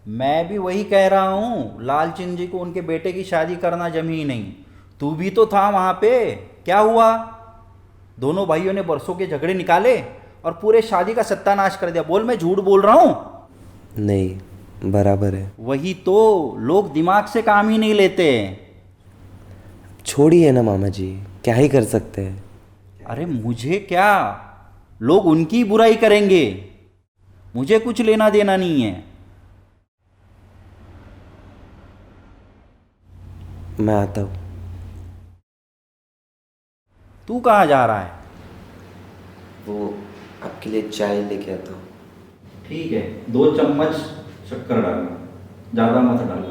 मैं भी वही कह रहा हूँ, लालचंद जी को उनके बेटे की शादी करना जमी ही नहीं। तू भी तो था वहाँ पे। क्या हुआ? दोनों भाइयों ने बरसों के झगड़े निकाले और पूरे शादी का सत्यानाश कर दिया। बोल मैं झूठ बोल रहा हूँ? नहीं, बराबर है। वही तो, लोग दिमाग से काम ही नहीं लेते। छोड़िए ना मामा जी, क्या ही कर सकते हैं। अरे मुझे क्या, लोग उनकी बुराई करेंगे, मुझे कुछ लेना देना नहीं है। मैं आता हूँ। तू कहाँ जा रहा है? वो आपके लिए चाय लेके आता हूँ। ठीक है, 2 चम्मच शक्कर डालना, ज़्यादा मत डालना।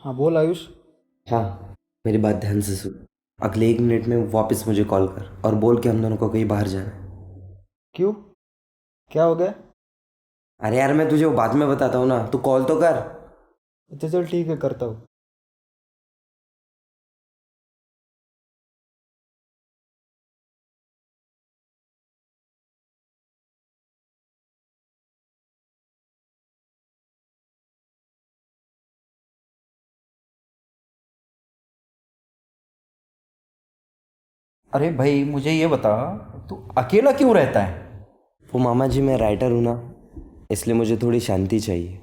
हाँ बोल आयुष। हाँ, मेरी बात ध्यान से सुन। अगले 1 मिनट में वापस मुझे कॉल कर और बोल कि हम दोनों को कहीं बाहर जाना है। क्यों, क्या हो गया? अरे यार, मैं तुझे वो बाद में बताता हूँ ना, तू कॉल तो कर। अच्छा चल ठीक है, करता हूँ। अरे भाई मुझे ये बता, तू अकेला क्यों रहता है? वो मामा जी, मैं राइटर हूँ ना, इसलिए मुझे थोड़ी शांति चाहिए।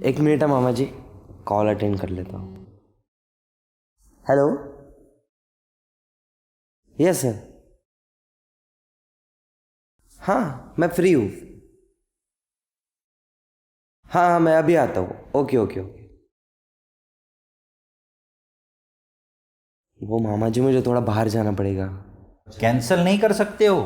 1 मिनट है मामा जी, कॉल अटेंड कर लेता हूँ। हेलो। Yes sir. हाँ, मैं फ्री हूँ। हाँ हाँ, मैं अभी आता हूँ। Okay okay okay. वो मामा जी, मुझे थोड़ा बाहर जाना पड़ेगा। कैंसिल नहीं कर सकते हो?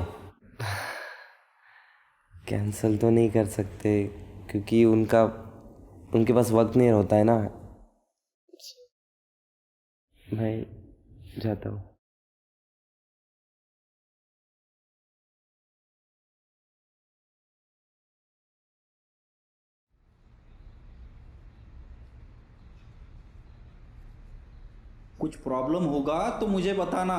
कैंसिल तो नहीं कर सकते, क्योंकि उनके पास वक्त नहीं होता है ना। मैं जाता हूँ। कुछ प्रॉब्लम होगा तो मुझे बताना।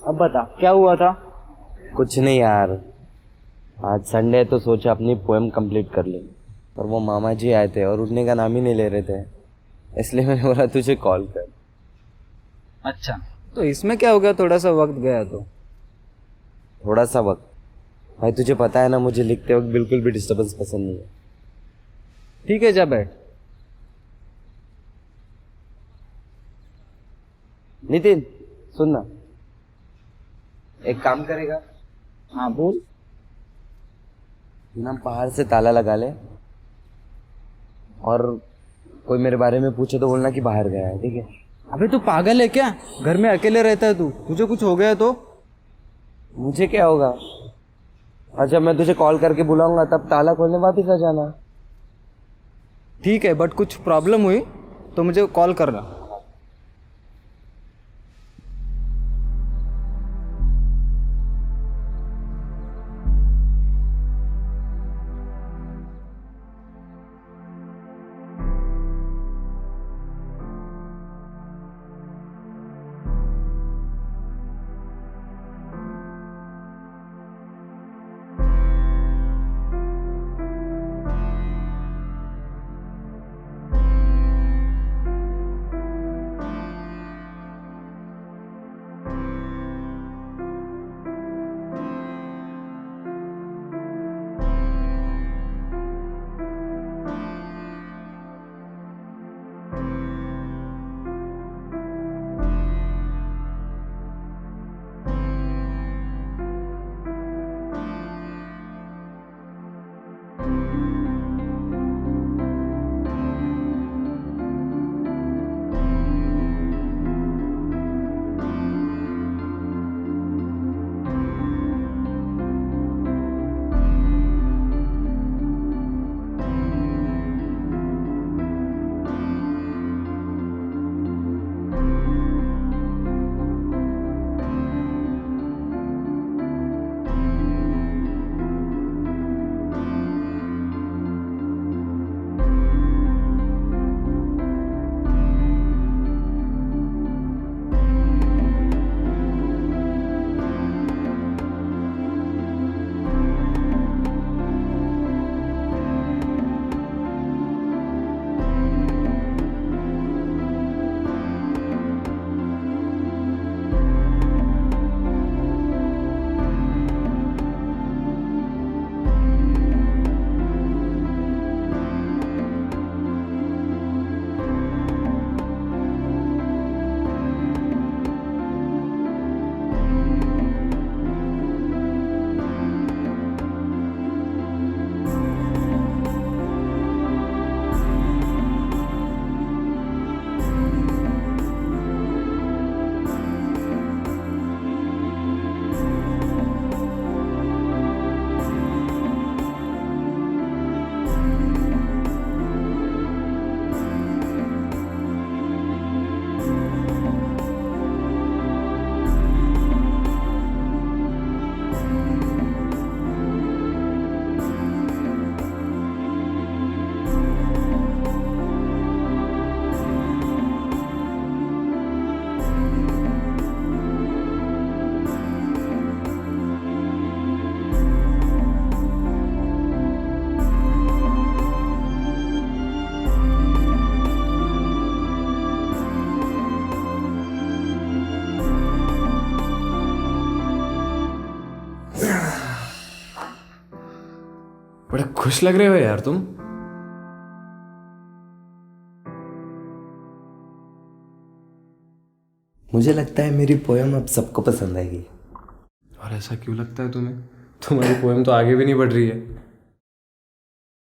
अब बता क्या हुआ था? कुछ नहीं यार, आज संडे है तो सोचा अपनी पोएम कंप्लीट कर ले। पर वो मामा जी आए थे और उठने का नाम ही नहीं ले रहे थे, इसलिए मैंने बोला तुझे कॉल कर। अच्छा, तो इसमें क्या हो गया, थोड़ा सा वक्त गया तो। थोड़ा सा वक्त? भाई तुझे पता है ना, मुझे लिखते वक्त बिल्कुल भी डिस्टर्बेंस पसंद नहीं है। ठीक है, जा बैठ। नितिन, सुन ना, एक काम करेगा? हाँ बोल। ना बाहर से ताला लगा ले, और कोई मेरे बारे में पूछे तो बोलना कि बाहर गया है, ठीक है? अबे तू पागल है क्या? घर में अकेले रहता है तू, तुझे कुछ हो गया तो? मुझे क्या होगा? और जब मैं तुझे कॉल करके बुलाऊंगा तब ताला खोलने वापस आ जाना। ठीक है, बट कुछ प्रॉब्लम हुई तो मुझे कॉल करना। बड़े खुश लग रहे हो यार तुम। मुझे लगता है मेरी पोयम अब सबको पसंद आएगी। और ऐसा क्यों लगता है तुम्हें? तुम्हारी पोएम तो आगे भी नहीं बढ़ रही है।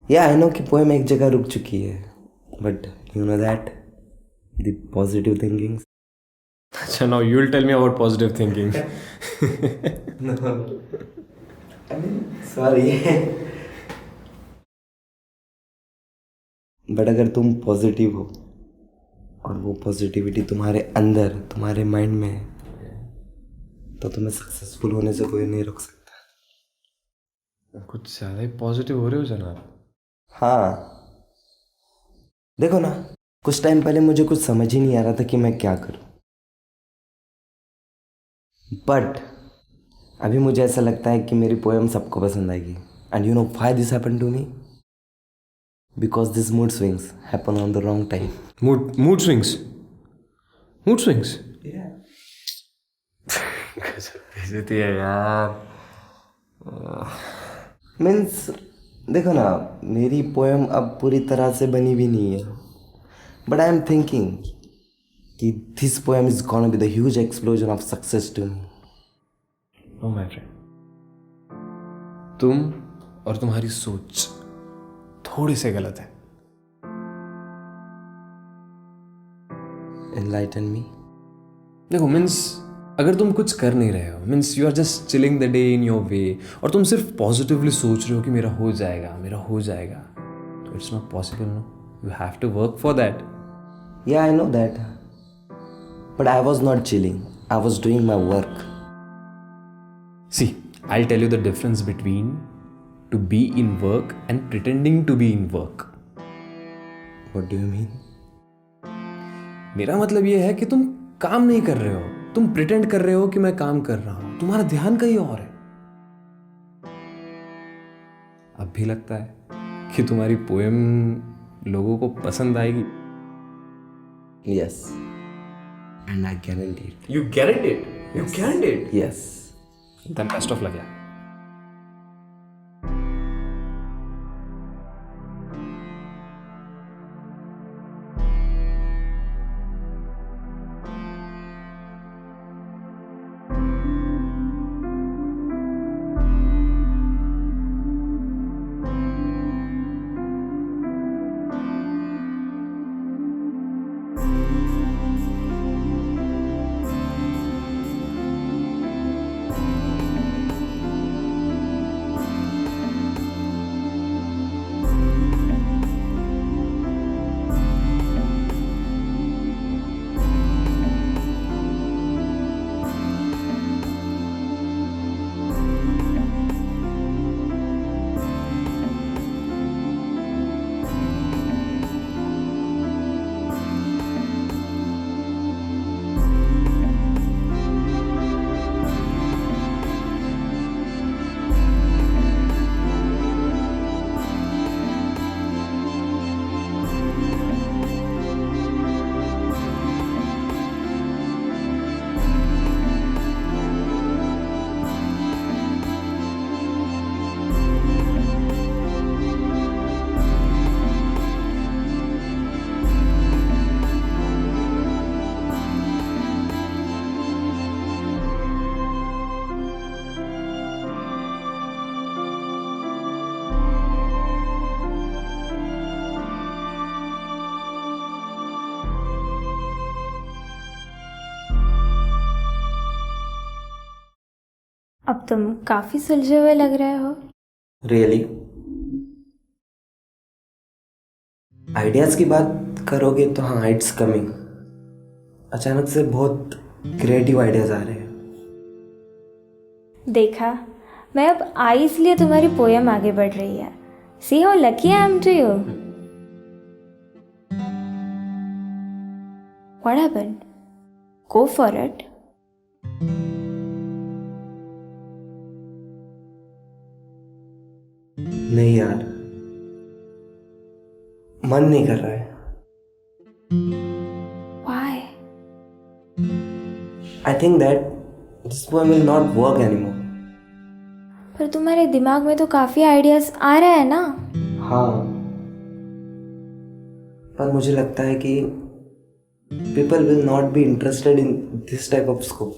या आई नो कि पोयम एक जगह रुक चुकी है, but you know that the positive thinking. अच्छा, now you will tell me about positive thinking. Sorry, but अगर तुम पॉजिटिव हो और वो पॉजिटिविटी तुम्हारे अंदर, तुम्हारे माइंड में है, तो तुम्हें सक्सेसफुल होने से कोई नहीं रोक सकता। कुछ ज़्यादा ही पॉजिटिव हो रहे हो जनाब। हाँ, देखो ना, कुछ टाइम पहले मुझे कुछ समझ ही नहीं आ रहा था कि मैं क्या करूं, बट अभी मुझे ऐसा लगता है कि मेरी पोएम सबको पसंद आएगी। And you know why this happened to me? Because this mood swings happen on the wrong time. Mood swings. बेइज्जती है यार। मीन्स देखो ना, मेरी पोएम अब पूरी तरह से बनी भी नहीं है, बट आई एम थिंकिंग कि this poem is gonna be the huge explosion of success to me. No my friend, तुम और तुम्हारी सोच थोड़ी से गलत है। Enlighten me. देखो मीन्स, अगर तुम कुछ कर नहीं रहे हो, means you are just chilling the day in your way, और तुम सिर्फ पॉजिटिवली सोच रहे हो कि मेरा हो जाएगा, तो it's not possible. No, you have to work for that. Yeah, I know that. But I was not chilling. I was doing my work. See, I'll tell you the difference between to be in work and pretending to be in work. What do you mean? मेरा मतलब ये है कि तुम काम नहीं कर रहे हो, तुम प्रिटेंड कर रहे हो कि मैं काम कर रहा हूं, तुम्हारा ध्यान कहीं और है। अब भी लगता है कि तुम्हारी पोएम लोगों को पसंद आएगी। Yes. And I guarantee it. You guarantee it? You guarantee it? Yes. Then best of luck, yeah. अब तुम काफी सुलझे हुए लग रहे हो। Really? आइडियाज की बात करोगे तो हाँ, इट्स कमिंग। अचानक से बहुत क्रिएटिव आइडियाज आ रहे हैं। देखा, मैं अब आई इसलिए तुम्हारी पोयम आगे बढ़ रही है। See how lucky I am to you. What happened? Go for it. नहीं यार, मन नहीं कर रहा है। Why? I think that this poem will not work anymore. पर तुम्हारे दिमाग में तो काफ़ी आइडियाज़ आ रहे हैं ना। हाँ, पर मुझे लगता है कि people will not be interested in this type of scope.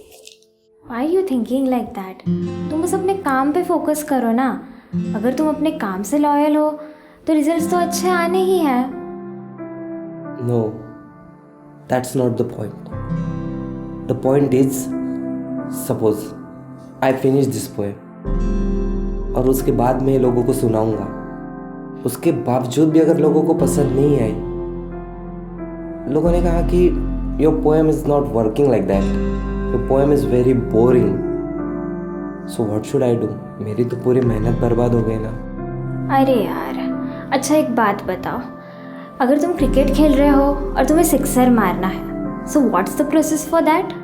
Why are you thinking like that? तुम बस अपने काम पे फोकस करो ना। अगर तुम अपने काम से लॉयल हो तो रिजल्ट्स तो अच्छे आने ही हैं। No, that's not the point. The point is, suppose I finish this poem और उसके बाद मैं लोगों को सुनाऊंगा, उसके बावजूद भी अगर लोगों को पसंद नहीं आई, लोगों ने कहा कि your poem is not working like that, your poem is very boring, so what should I do? मेरी तो पूरी मेहनत बर्बाद हो गई ना। अरे यार, अच्छा एक बात बताओ, अगर तुम क्रिकेट खेल रहे हो और तुम्हें सिक्सर मारना है, so what's the process for that?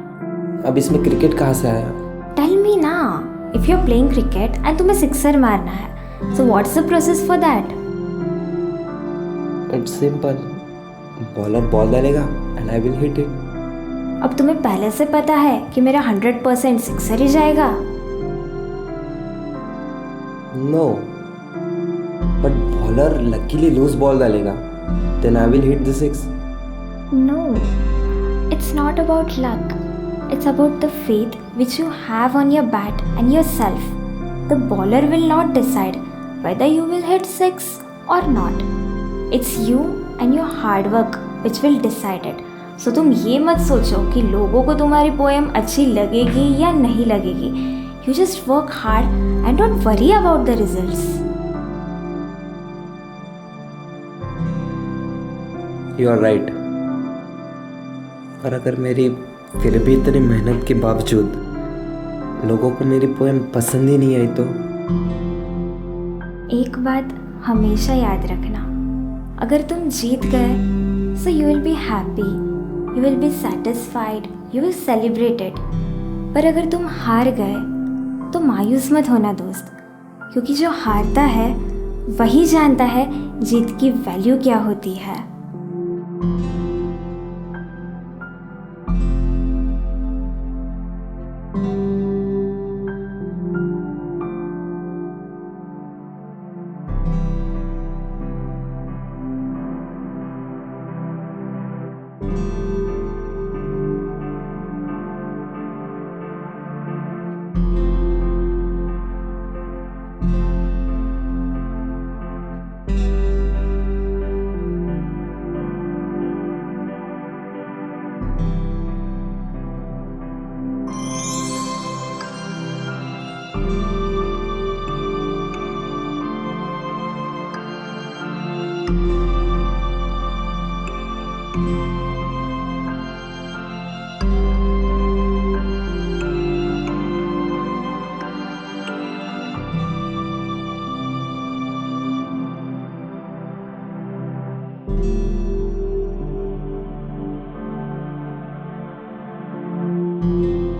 अब इसमें क्रिकेट कहाँ से आया? टेल मी ना, if you are playing cricket and तुम्हें सिक्सर मारना है, so what's the process for that? It's simple, bowler ball डालेगा and I will hit it. अब तुम्हें पहले से पता है कि मेरा 100% सिक्सर ही जाएगा। No, but bowler luckily loose ball डालेगा, then I will hit the six. No, it's not about luck. It's about the faith which you have on your bat and yourself. The bowler will not decide whether you will hit six or not. It's you and your hard work which will decide it. So तुम ये मत सोचो कि लोगों को तुम्हारी poem अच्छी लगेगी या नहीं लगेगी. You just work hard and don't worry about the results. You are right. पर अगर मेरी फिर भी इतनी मेहनत के बावजूद लोगों को मेरी पोएम पसंद ही नहीं आई तो? एक बात हमेशा याद रखना, अगर तुम जीत गए so you will be happy, you will be satisfied, you will celebrate it. पर अगर तुम हार गए तो मायूस मत होना दोस्त, क्योंकि जो हारता है वही जानता है जीत की वैल्यू क्या होती है.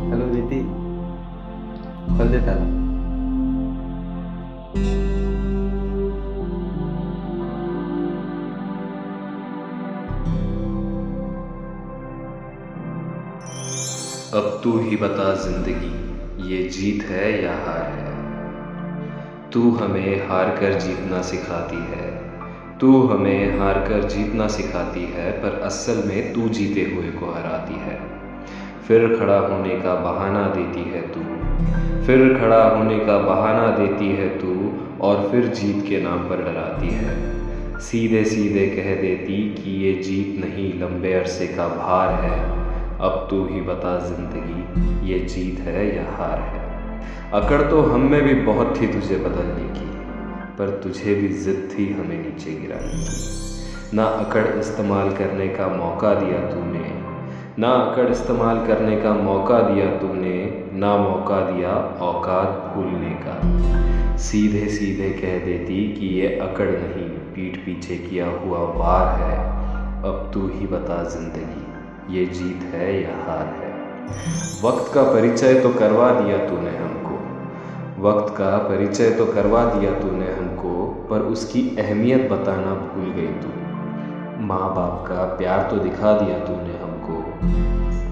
हेलो दीदी, खोल दे ताला. अब तू ही बता जिंदगी, ये जीत है या हार है. तू हमें हार कर जीतना सिखाती है, तू हमें हार कर जीतना सिखाती है, पर असल में तू जीते हुए को हराती है. फिर खड़ा होने का बहाना देती है तू, फिर खड़ा होने का बहाना देती है तू, और फिर जीत के नाम पर डराती है. सीधे सीधे कह देती कि ये जीत नहीं लंबे अरसे का भार है. अब तू ही बता जिंदगी, ये जीत है या हार है. अकड़ तो हम में भी बहुत थी तुझे बदलने की, पर तुझे भी जिद थी हमें नीचे गिराने की. ना अकड़ इस्तेमाल करने का मौका दिया तूने, ना अकड़ इस्तेमाल करने का मौका दिया तूने, ना मौका दिया औकात भूलने का. सीधे सीधे कह देती कि ये अकड़ नहीं पीठ पीछे किया हुआ वार है. अब तू ही बता जिंदगी, ये जीत है या हार है. वक्त का परिचय तो करवा दिया तूने हमको, वक्त का परिचय तो करवा दिया तूने हमको, पर उसकी अहमियत बताना भूल गई तू. माँ बाप का प्यार तो दिखा दिया तूने हमको,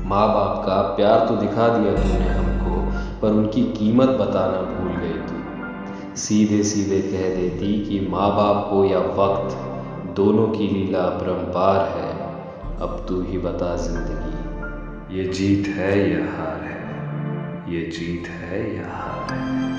माँ बाप का प्यार तो दिखा दिया तूने हमको, पर उनकी कीमत बताना भूल गई तू. सीधे सीधे कह देती कि माँ बाप हो या वक्त, दोनों की लीला अपरंपार है। अब तू ही बता जिंदगी, ये जीत है या हार है, ये जीत है या हार है।